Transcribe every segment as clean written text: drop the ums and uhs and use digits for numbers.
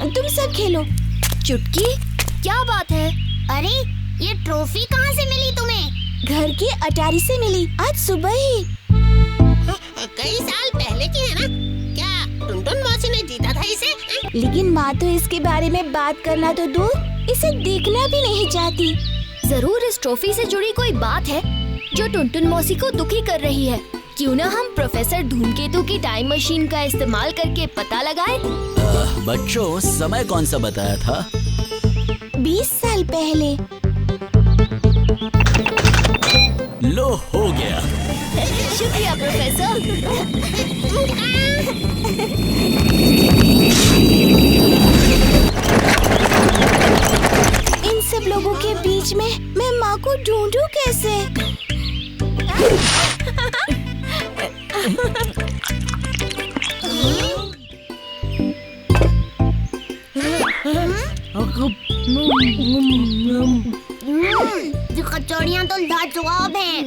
तुम सब खेलो। चुटकी, क्या बात है? अरे ये ट्रॉफी कहाँ से मिली तुम्हें? घर की अटारी से मिली, आज सुबह ही। कई साल पहले की है ना? क्या टुनटुन मौसी ने जीता था इसे? लेकिन माँ तो इसके बारे में बात करना तो दूर, इसे देखना भी नहीं चाहती। जरूर इस ट्रॉफी से जुड़ी कोई बात है जो टुनटुन मौसी को दुखी कर रही है। क्यों ना हम प्रोफेसर धूमकेतु की टाइम मशीन का इस्तेमाल करके पता लगाएं? बच्चों, समय कौन सा बताया था? 20 साल पहले। लो, हो गया। शुक्रिया प्रोफेसर। इन सब लोगों के बीच में मैं माँ को ढूंढूं कैसे? कचौड़ियाँ तो लाजवाब हैं।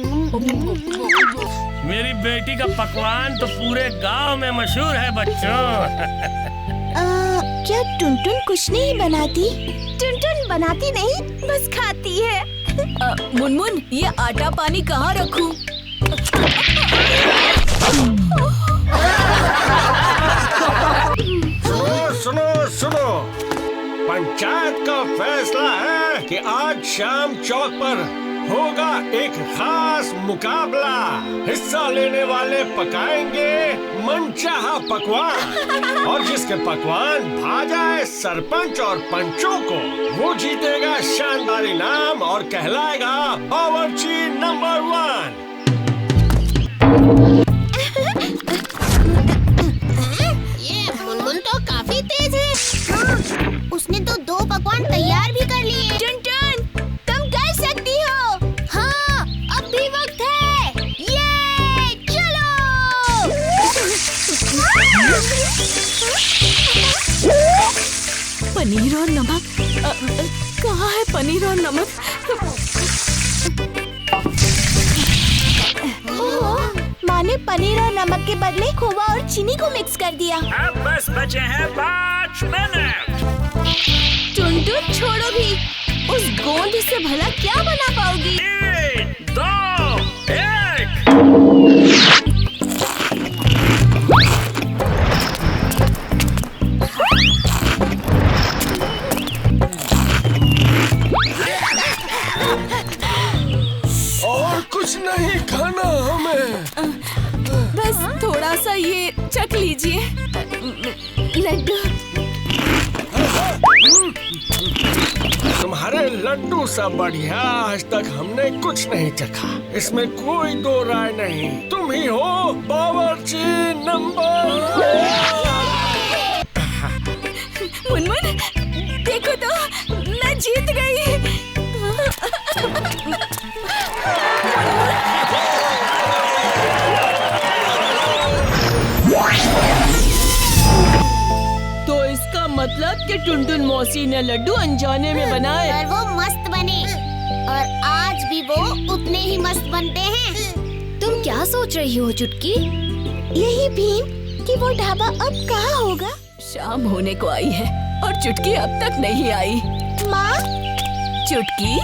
मेरी बेटी का पकवान तो पूरे गांव में मशहूर है बच्चों। क्या टुनटुन कुछ नहीं बनाती? टुनटुन बनाती नहीं, बस खाती है। मुनमुन, ये आटा पानी कहाँ रखूं? सुनो सुनो, पंचायत का फैसला है कि आज शाम चौक पर होगा एक खास मुकाबला। हिस्सा लेने वाले पकाएंगे मनचाहा पकवान और जिसके पकवान भा जाए सरपंच और पंचों को, वो जीतेगा शानदार इनाम और कहलाएगा बावर्ची नंबर 1। ये मुनमुन तो काफी तेज है। हाँ, उसने तो 2 पकवान तैयार भी कर लिए। टुनटुन, तुम कर सकती हो। हाँ, अब भी वक्त है। ये चलो। पनीर और नमक, कहाँ है पनीर और नमक? माँ ने पनीर और नमक के बदले खोवा और चीनी को मिक्स कर दिया। अब बस बचे हैं 5 मिनट। टुनटुन, छोड़ो भी, उस गोंद से भला क्या बना पाओगी? 3, 2, 1। और कुछ नहीं खाना हमें। बस थोड़ा सा ये चख लीजिए। लड्डू। तुम्हारे लड्डू सा बढ़िया आज तक हमने कुछ नहीं चखा, इसमें कोई 2 राय नहीं। तुम ही हो बावर्ची नंबर 1। मुनमुन, देखो तो, मैं जीत गई। तो इसका मतलब कि टुनटुन मौसी ने लड्डू अनजाने में बनाए। और वो मस्त बने, और आज भी वो उतने ही मस्त बनते हैं। तुम क्या सोच रही हो चुटकी? यही भीम कि वो ढाबा अब कहाँ होगा? शाम होने को आई है और चुटकी अब तक नहीं आई। माँ, चुटकी।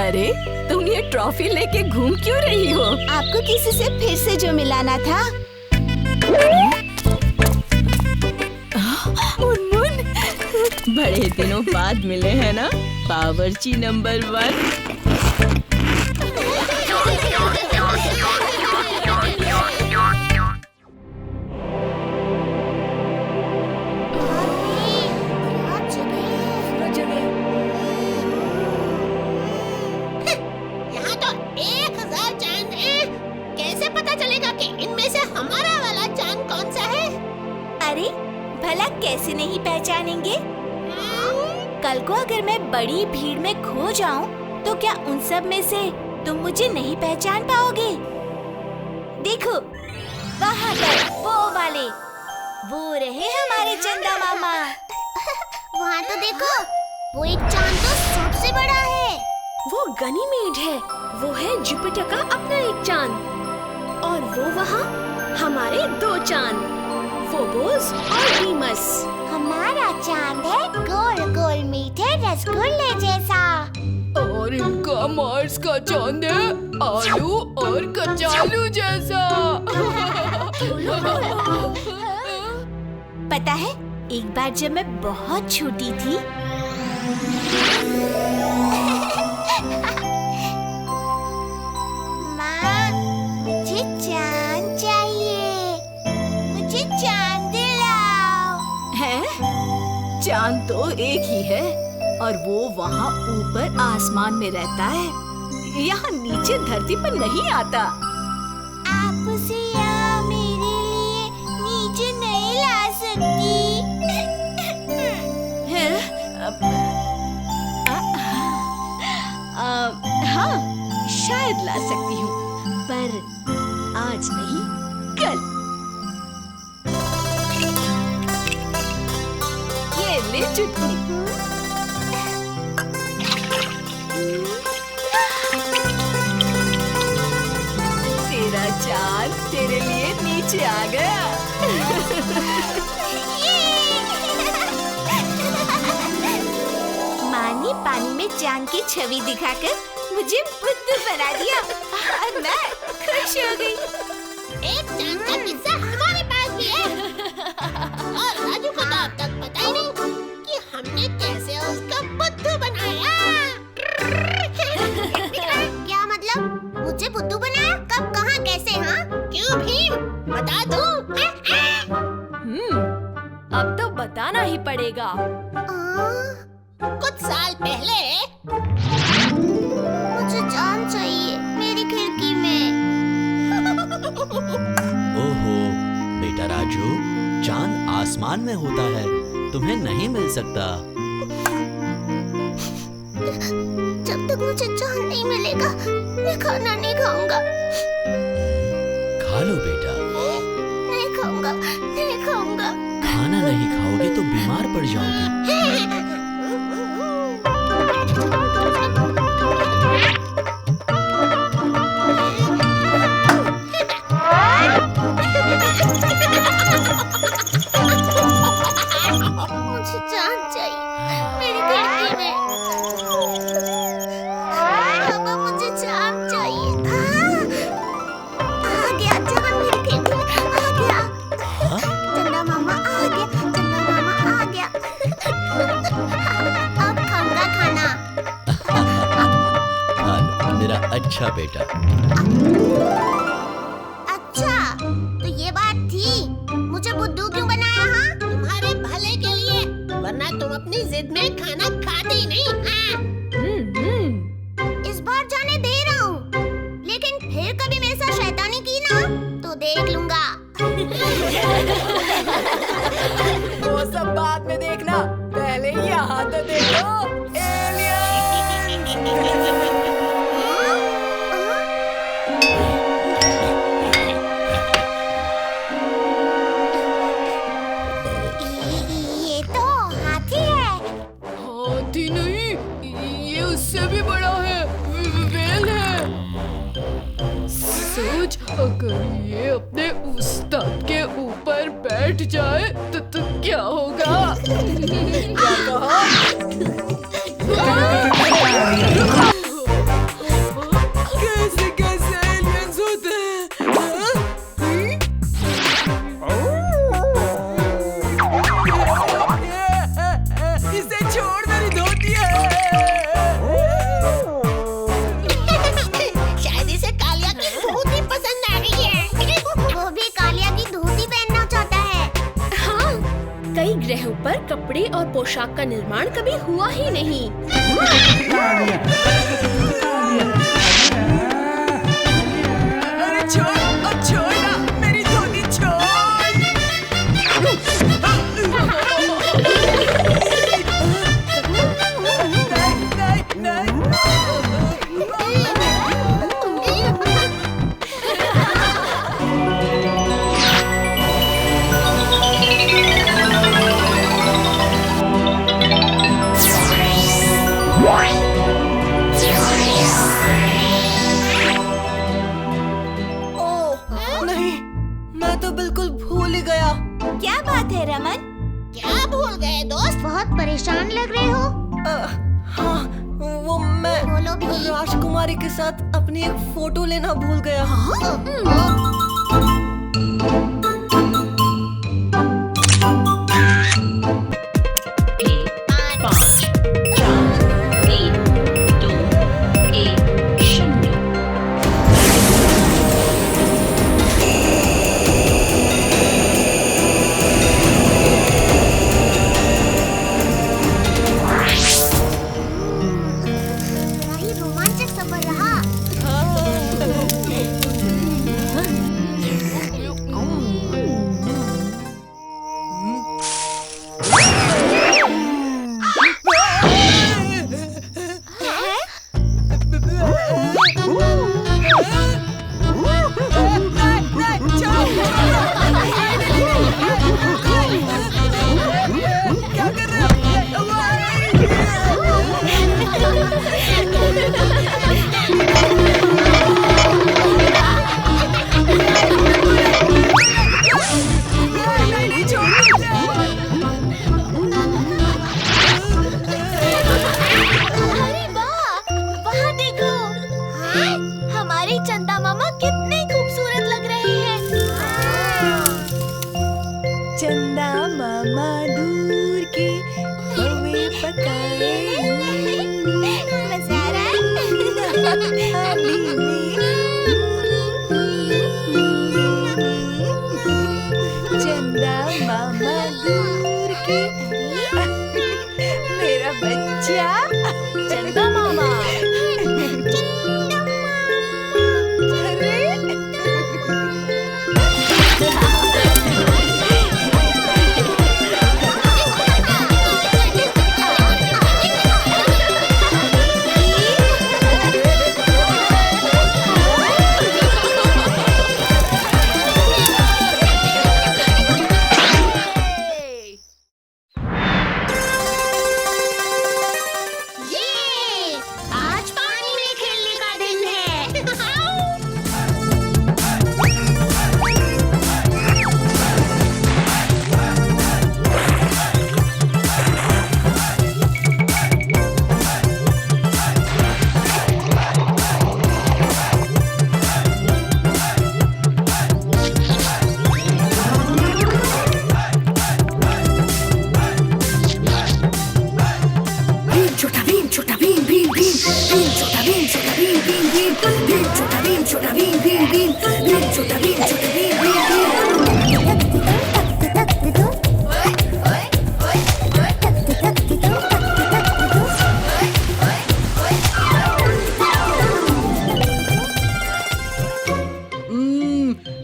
अरे, तुम ये ट्रॉफी लेके घूम क्यों रही हो? आपको किसी से फिर से जो मिलाना था। मुनमुन, बड़े दिनों बाद मिले हैं ना बावर्ची नंबर 1। यहाँ तो 1000 चांद हैं। कैसे पता चलेगा कि इनमें से हमारा वाला चांद कौन सा है? अरे, भला कैसे नहीं पहचानेंगे? कल को अगर मैं बड़ी भीड़ में खो जाऊं, तो क्या उन सब में से तुम मुझे नहीं पहचान पाओगे? देखो, वहाँ पर वो वाले, वो रहे हमारे चंदा मामा। वहाँ तो देखो, वो एक चांद तो सबसे बड़ा है। वो गनीमेड है, वो है जुपिटर का अपना एक चांद। और वो वहाँ हमारे 2 चांद, फोबोस और डीमस। बस। हमारा चांद है गोल गोल मीठे रसगुल्ले जैसा। और इनका मार्स का चांद है आलू और कचालू जैसा। पता है, एक बार जब मैं बहुत छोटी थी, माँ, मुझे चांद चाहिए। मुझे चांद दिलाओ। है? चांद तो एक ही है और वो वहाँ ऊपर आसमान में रहता है, यहाँ नीचे धरती पर नहीं आता। आप उसे यहाँ मेरे लिए नीचे नहीं ला सकती। है? हाँ, शायद ला सकती हूँ, पर आज नहीं, कल। ये ले चुटकी। तेरा चांद तेरे लिए नीचे आ गया। माँ ने पानी में चांद की छवि दिखाकर मुझे बुद्धू बना दिया और मैं खुश हो गई। एक चांद का किस्सा हमारे पास भी है। और राजू को तो अब तक पता ही नहीं कि हमने कैसे उसका बुद्धू बनाया। क्या मतलब? मुझे बुद्धू बनाया? कब, कहाँ, कैसे? हाँ, क्यों भीम, बता दूं? अब तो बताना ही पड़ेगा। कुछ साल पहले मुझे चांद चाहिए मेरी खिड़की में। ओहो बेटा राजू, चांद आसमान में होता है, तुम्हें नहीं मिल सकता। जब तक मुझे चांद नहीं मिलेगा, मैं खाना नहीं खाऊंगा। खा लो बेटा। नहीं खाऊंगा, नहीं खाऊंगा। खाना नहीं खाओगे तो बीमार पड़ जाओगे। मुझे चांद चाहिए मेरी खिड़की में। पापा, मुझे चांद चाहिए। आ गया चांद मेरी खिड़की में, आ गया। चंदा मामा आ गया, चंदा मामा आ गया। अब खाऊंगा खाना। खा लो मेरा अच्छा बेटा। अच्छा, तो ये बात थी। मुझे बुद्धू क्यों बनाया? हाँ, तुम्हारे भले के लिए, वरना तुम अपनी जिद में खाना खाते ही नहीं। हाँ। इस बार जाने दे रहा हूँ, लेकिन फिर कभी मेरे साथ शैतानी की ना तो देख लूंगा। वो सब बाद में देखना, पहले यहाँ तो देखो। ये तो हाथी है। हाथी नहीं, ये उससे भी बड़ा है, वेल है। सोच, अगर ये अपने उस्ताद के ऊपर बैठ जाए तो क्या होगा? क्या कहा? कैसे कैसे एलियंस होते हैं? इसे छोड़, मेरी धोती है। शायद इसे कालिया की धोती पसंद आ गई है। वो भी कालिया की धोती पहनना चाहता है। हाँ, कई ग्रहों पर कपड़े और पोशाक का निर्माण कभी हुआ ही नहीं। अरे छोड़, अब छोड़ ना, मेरी धोती छोड़। नहीं, नहीं, क्या भूल गए दोस्त? बहुत परेशान लग रहे हो। हाँ, वो मैं बोलो भी। राजकुमारी के साथ अपनी एक फोटो लेना भूल गया। बड़ा ही रोमांचक सफर रहा। अरे वाह, वहाँ देखो। हमारे चंदा मामा कितने खूबसूरत लग रहे हैं। चंदा मामा दूर के हमें पकाए मजा आ रहा चंदा मामा दूर के मेरा बच्चा चंदा मामा। ये आज पानी में खेलने का दिन है। छोटा भीम छोटा भीम भीम भीम भीम छोटा भीम छोटा भीम भीम भीम भीम छोटा भीम छोटा भीम भीम भीम भीम छोटा भीम छोटा भीम भीम भीम।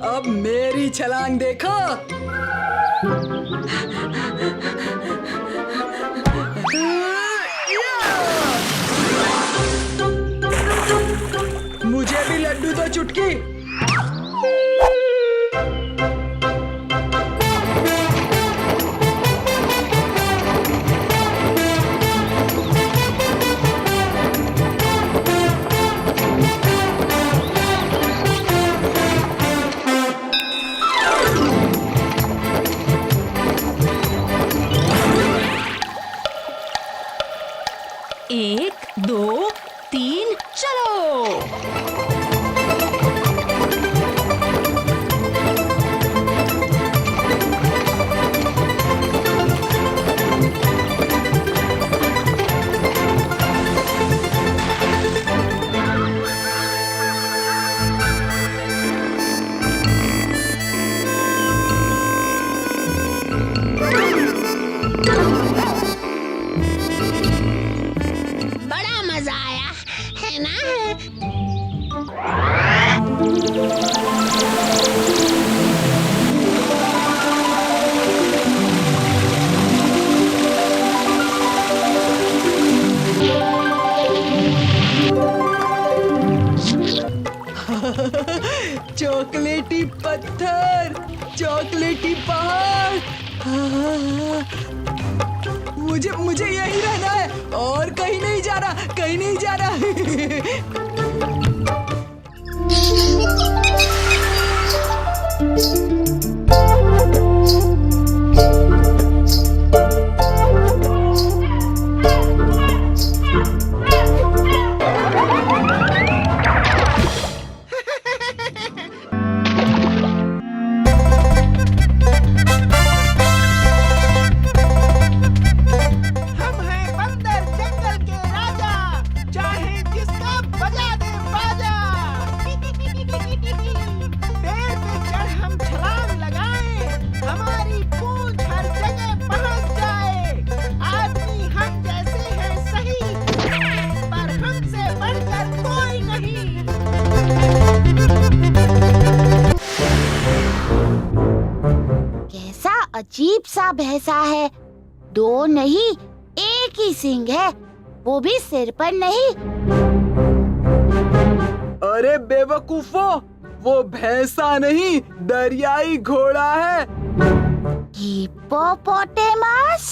अब मेरी छलांग देखो। मुझे भी लड्डू दो चुटकी। एक दो तीन चलो। बड़ा मजा आया है ना? चॉकलेटी पत्थर, चॉकलेटी पहाड़। मुझे मुझे यहीं रहना है और कहीं नहीं जाना, कहीं नहीं जाना। बड़ा भैंसा है। 2 नहीं, 1 ही सींग है, वो भी सिर पर नहीं। अरे बेवकूफो, वो भैंसा नहीं, दरियाई घोड़ा है। हिप्पोपोटेमस?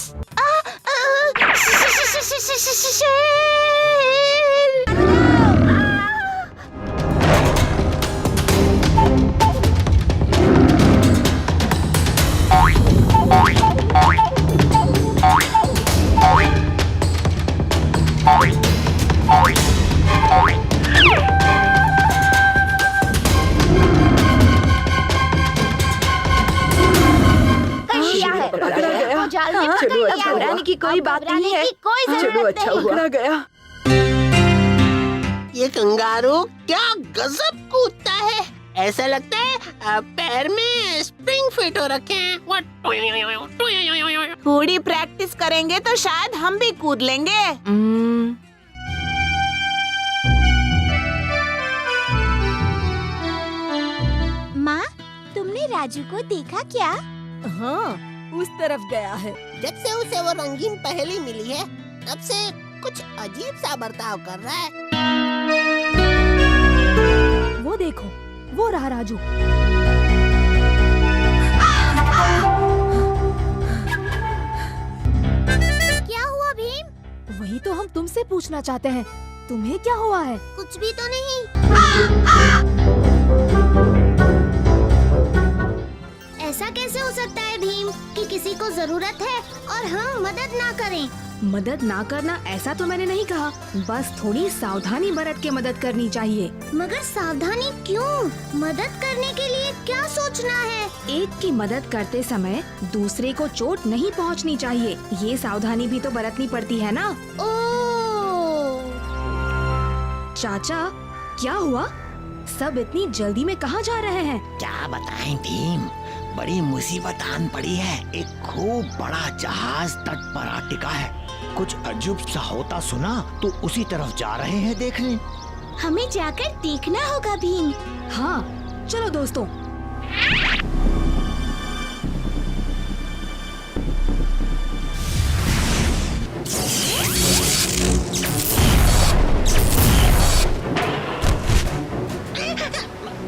चलो, अच्छा घबराने की कोई बात नहीं है। चलो, अच्छा हुआ गया। ये कंगारू क्या गजब कूदता है। ऐसा लगता है पैर में स्प्रिंग फिट हो रखे हैं। थोड़ी प्रैक्टिस करेंगे तो शायद हम भी कूद लेंगे। माँ, तुमने राजू को देखा क्या? हाँ, उस तरफ गया है। जब से उसे वो रंगीन पहेली मिली है, तब से कुछ अजीब सा बर्ताव कर रहा है। वो देखो, वो रहा राजू। क्या हुआ भीम? वही तो हम तुमसे पूछना चाहते हैं, तुम्हें क्या हुआ है? कुछ भी तो नहीं। ऐसा कैसे हो सकता है भीम कि किसी को जरूरत है और हम मदद ना करें? मदद ना करना ऐसा तो मैंने नहीं कहा, बस थोड़ी सावधानी बरत के मदद करनी चाहिए। मगर सावधानी क्यों? मदद करने के लिए क्या सोचना है? एक की मदद करते समय दूसरे को चोट नहीं पहुंचनी चाहिए, ये सावधानी भी तो बरतनी पड़ती है ना। ओह! चाचा, क्या हुआ? सब इतनी जल्दी में कहाँ जा रहे हैं? क्या बताएं भीम, बड़ी मुसीबत आन पड़ी है। एक खूब बड़ा जहाज तट पर आ टिका है। कुछ अजूब सा होता सुना तो उसी तरफ जा रहे हैं देखने। हमें जाकर देखना होगा भीम। हाँ, चलो दोस्तों।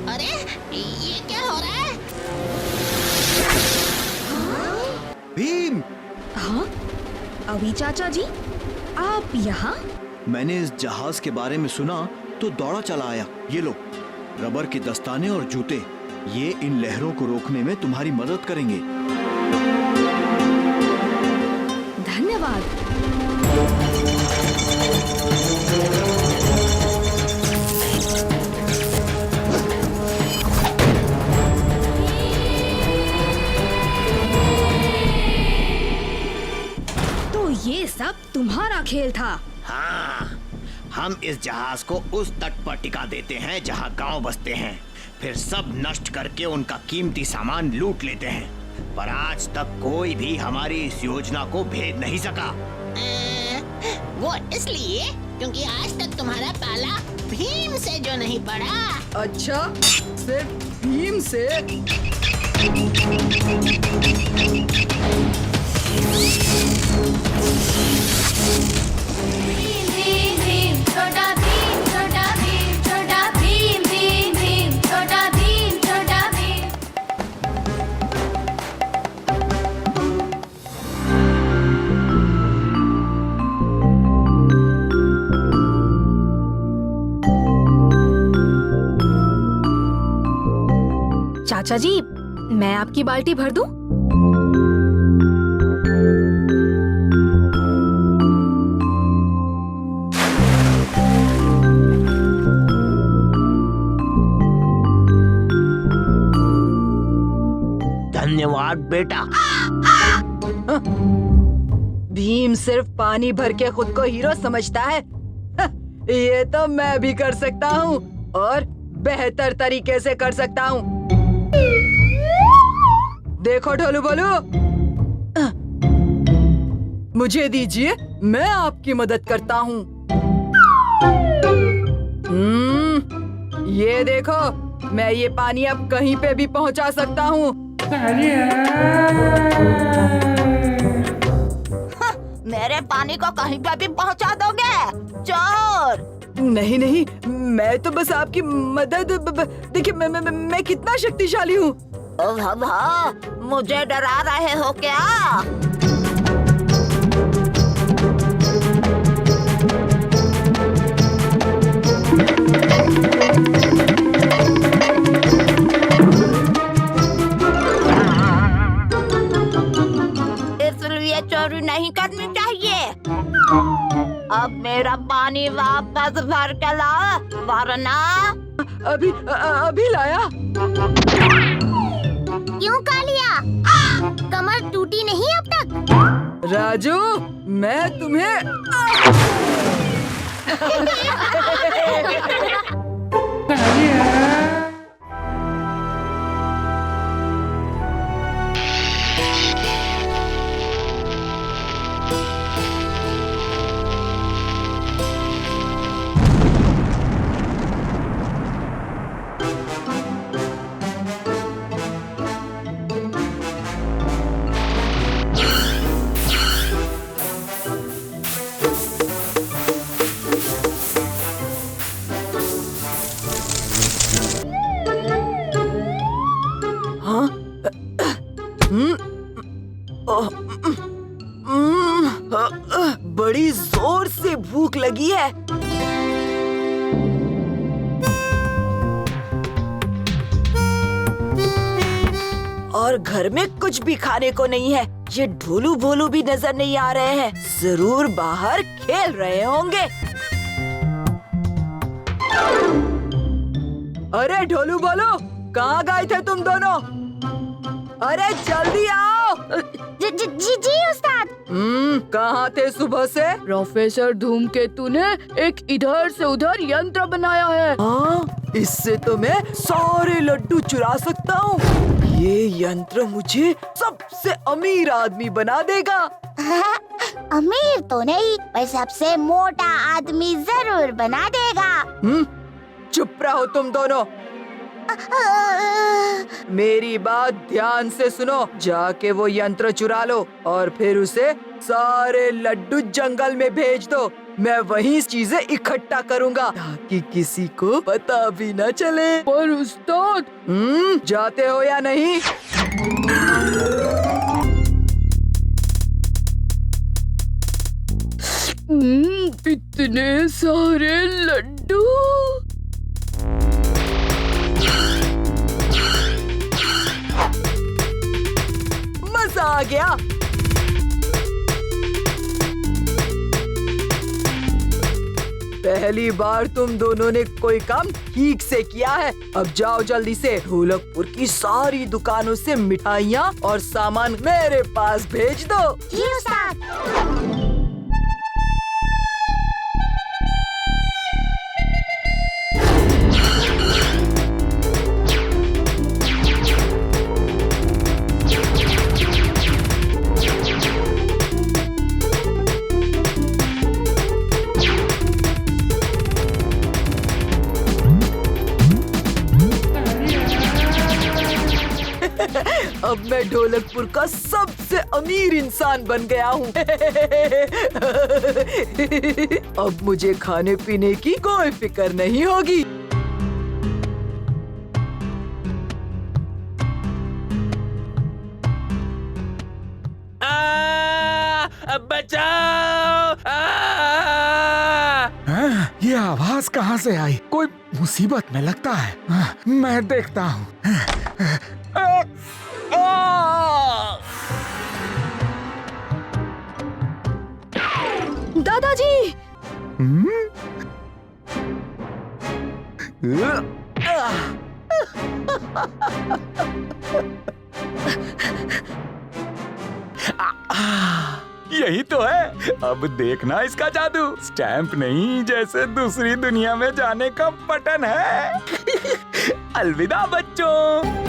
अरे, ये क्या हो रहा है? भीम! हाँ, अभी चाचा जी, आप यहाँ? मैंने इस जहाज के बारे में सुना तो दौड़ा चला आया। ये लो, रबर के दस्ताने और जूते, ये इन लहरों को रोकने में तुम्हारी मदद करेंगे। धन्यवाद। तो ये सब तुम्हारा खेल था? हाँ, हम इस जहाज को उस तट पर टिका देते हैं जहाँ गांव बसते हैं, फिर सब नष्ट करके उनका कीमती सामान लूट लेते हैं। पर आज तक कोई भी हमारी इस योजना को भेद नहीं सका। वो इसलिए क्योंकि आज तक तुम्हारा पाला भीम से जो नहीं पड़ा। अच्छा, सिर्फ भीम से? चाचा जी, मैं आपकी बाल्टी भर दूं? धन्यवाद बेटा। भीम सिर्फ पानी भर के खुद को हीरो समझता है। ये तो मैं भी कर सकता हूँ और बेहतर तरीके से कर सकता हूँ। देखो ढोलू बोलू, मुझे दीजिए, मैं आपकी मदद करता हूँ। ये देखो, मैं ये पानी अब कहीं पे भी पहुँचा सकता हूँ। मेरे पानी को कहीं पे भी पहुंचा दोगे? चोर! नहीं नहीं, मैं तो बस आपकी मदद। देखिए मैं कितना शक्तिशाली हूँ। मुझे डरा रहे हो क्या? इसलिए चोरी नहीं करनी चाहिए। अब मेरा पानी वापस भर के लाओ, वरना अभी लाया। क्यों कालिया? कमर टूटी नहीं अब तक? राजू, मैं तुम्हें बड़ी जोर से भूख लगी है। और घर में कुछ भी खाने को नहीं है। ये ढोलू भोलू भी नजर नहीं आ रहे हैं। जरूर बाहर खेल रहे होंगे। अरे ढोलू बोलो, कहाँ गए थे तुम दोनों? अरे जल्दी आओ। जी उस्ताद। कहाँ थे सुबह से? प्रोफेसर धूमकेतु ने एक इधर से उधर यंत्र बनाया है। हाँ, इससे तो मैं सारे लड्डू चुरा सकता हूँ। ये यंत्र मुझे सबसे अमीर आदमी बना देगा। अमीर तो नहीं, पर सबसे मोटा आदमी जरूर बना देगा। चुप रहो तुम दोनों। मेरी बात ध्यान से सुनो। जाके वो यंत्र चुरा लो और फिर उसे सारे लड्डू जंगल में भेज दो। मैं वहीं चीजें इकट्ठा करूंगा ताकि किसी को पता भी न चले। पर उस्ताद, जाते हो या नहीं? इतने सारे लड्डू। मजा आ गया। पहली बार तुम दोनों ने कोई काम ठीक से किया है। अब जाओ जल्दी से ढोलकपुर की सारी दुकानों से मिठाइयाँ और सामान मेरे पास भेज दो। जी उस्ताद। अब मैं ढोलकपुर का सबसे अमीर इंसान बन गया हूँ। अब मुझे खाने पीने की कोई फिक्र नहीं होगी। बचाओ! ये आवाज कहाँ से आई? कोई मुसीबत में लगता है। मैं देखता हूँ। दादाजी! यही तो है। अब देखना इसका जादू। स्टैंप नहीं, जैसे दूसरी दुनिया में जाने का बटन है। अलविदा बच्चों।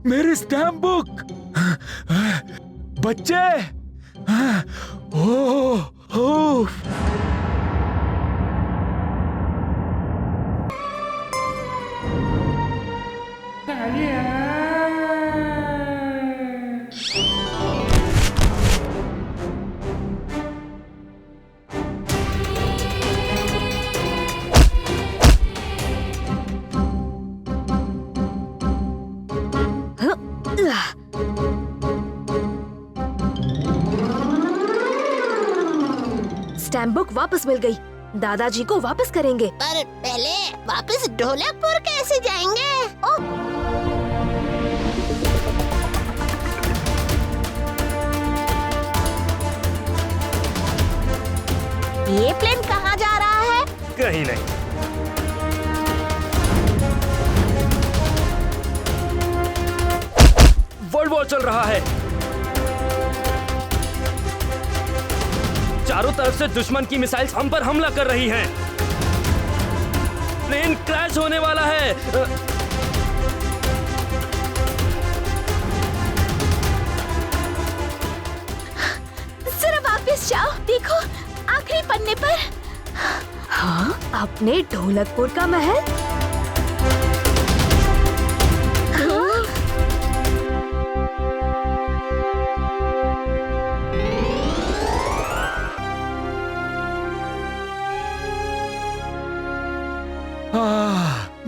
मेरी स्टैम्प बुक। बच्चे। ओह, ओह। स्टैम्प बुक वापस मिल गई। दादाजी को वापस करेंगे। पर पहले वापस ढोलकपुर कैसे जाएंगे? ये प्लेन कहाँ जा रहा है? कहीं नहीं। वर्ल्ड वॉर चल रहा है। चारों तरफ से दुश्मन की मिसाइल्स हम पर हमला कर रही हैं। प्लेन क्रैश होने वाला है। जरा वापस जाओ, देखो आखिरी पन्ने पर। हाँ, अपने ढोलकपुर का महल।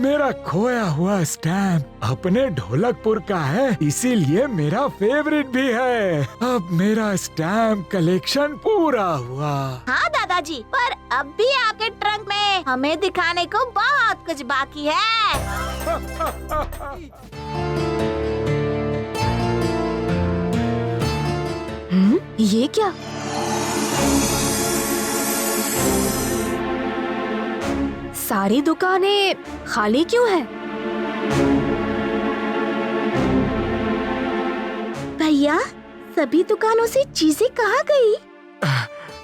मेरा खोया हुआ स्टैम्प अपने ढोलकपुर का है, इसीलिए मेरा फेवरेट भी है। अब मेरा स्टैम्प कलेक्शन पूरा हुआ। हाँ दादाजी, पर अब भी आपके ट्रंक में हमें दिखाने को बहुत कुछ बाकी है। ये क्या? सारी दुकानें खाली क्यों हैं? भैया, सभी दुकानों से चीजें कहाँ गई?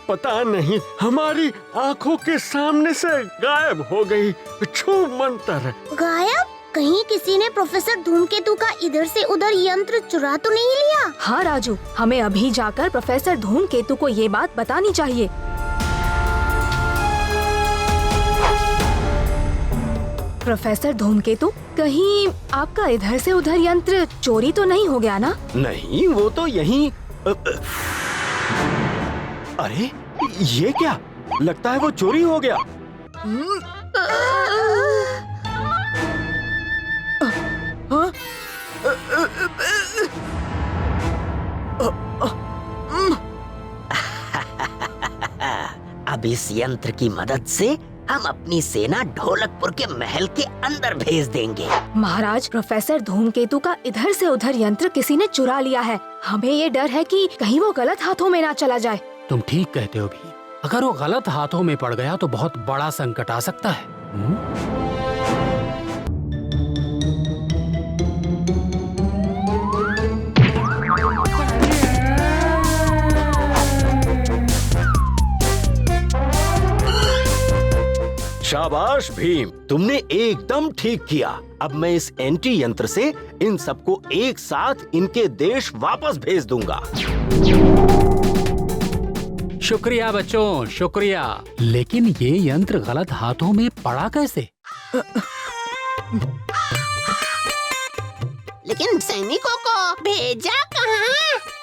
पता नहीं, हमारी आंखों के सामने से गायब हो गई। छू मंतर। गायब? कहीं किसी ने प्रोफेसर धूमकेतु का इधर से उधर यंत्र चुरा तो नहीं लिया? हाँ राजू, हमें अभी जाकर प्रोफेसर धूमकेतु को ये बात बतानी चाहिए। प्रोफेसर धूमकेतु, कहीं आपका इधर से उधर यंत्र चोरी तो नहीं हो गया ना? नहीं, वो तो यहीं। अरे ये क्या? लगता है वो चोरी हो गया। अब इस यंत्र की मदद से हम अपनी सेना ढोलकपुर के महल के अंदर भेज देंगे। महाराज, प्रोफेसर धूमकेतु का इधर से उधर यंत्र किसी ने चुरा लिया है। हमें ये डर है कि कहीं वो गलत हाथों में ना चला जाए। तुम ठीक कहते हो भी। अगर वो गलत हाथों में पड़ गया तो बहुत बड़ा संकट आ सकता है। शाबाश भीम, तुमने एकदम ठीक किया। अब मैं इस एंटी यंत्र से इन सबको एक साथ इनके देश वापस भेज दूंगा। शुक्रिया बच्चों, शुक्रिया। लेकिन ये यंत्र गलत हाथों में पड़ा कैसे? लेकिन सैनिकों को भेजा कहाँ?